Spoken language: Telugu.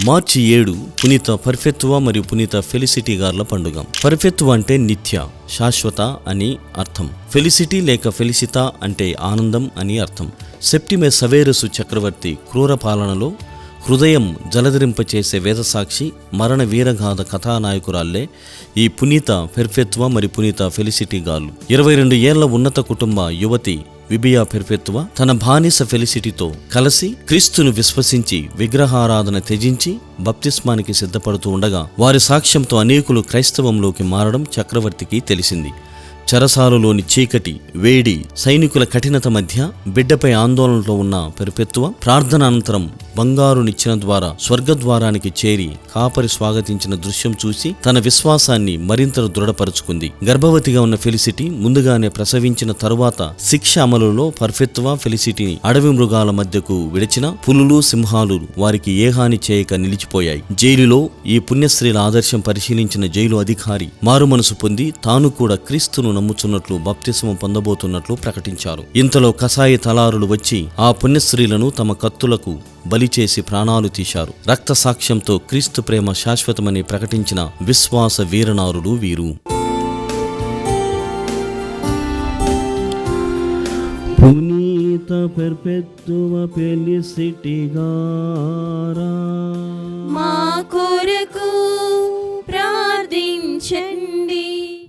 మార్చి 7 పునీత పర్ఫెత్తువా మరియు పునీత ఫెలిసిటీ గార్ల పండుగ. పర్ఫెత్తువా అంటే నిత్య, శాశ్వత అని అర్థం. ఫెలిసిటీ లేక ఫెలిసితా అంటే ఆనందం అని అర్థం. సెప్టిమస్ సవేరసు చక్రవర్తి క్రూర పాలనలో హృదయం జలధరింపచేసే వేదసాక్షి మరణ వీరగాథ కథానాయకురాళ్లే ఈ పునీత పెర్ఫెత్తువా మరియు పునీత ఫెలిసిటీ గార్లు. 22 ఏళ్ల ఉన్నత కుటుంబ యువతి విబియా పెర్ఫెత్తువా తన బానిస ఫెలిసిటీతో కలిసి క్రీస్తును విశ్వసించి విగ్రహారాధన త్యజించి బప్తిస్మానికి సిద్ధపడుతూ ఉండగా వారి సాక్ష్యంతో అనేకులు క్రైస్తవంలోకి మారడం చక్రవర్తికి తెలిసింది. చెరసాలలోని చీకటి, వేడి, సైనికుల కఠినత మధ్య బిడ్డపై ఆందోళనలో ఉన్న పెర్ఫెత్తువా ప్రార్థన అనంతరం బంగారు నిచ్చెన ద్వారా స్వర్గద్వారానికి చేరి కాపరి స్వాగతించిన దృశ్యం చూసి తన విశ్వాసాన్ని మరింత దృఢపరుచుకుంది. గర్భవతిగా ఉన్న ఫెలిసిటీ ముందుగానే ప్రసవించిన తరువాత శిక్ష అమలులో పెర్ఫెత్తువా ఫెలిసిటీని అడవి మృగాల మధ్యకు విడిచిన పులులు, సింహాలు వారికి ఏ హాని చేయక నిలిచిపోయాయి. జైలులో ఈ పుణ్యస్త్రీల ఆదర్శం పరిశీలించిన జైలు అధికారి మారుమనసు పొంది తాను కూడా క్రీస్తును నమ్ముచున్నట్లు బప్తిస్మం పొందబోతున్నట్లు ప్రకటించారు. ఇంతలో కసాయి తలారులు వచ్చి ఆ పుణ్యస్త్రీలను తమ కత్తులకు బలి చేసి ప్రాణాలు తీశారు. రక్త సాక్ష్యంతో క్రీస్తు ప్రేమ శాశ్వతమని ప్రకటించిన విశ్వాస వీరనారులు వీరు. పునీత పెర్ఫెత్తువా ఫెలిసిటీ గారా మా కొరకు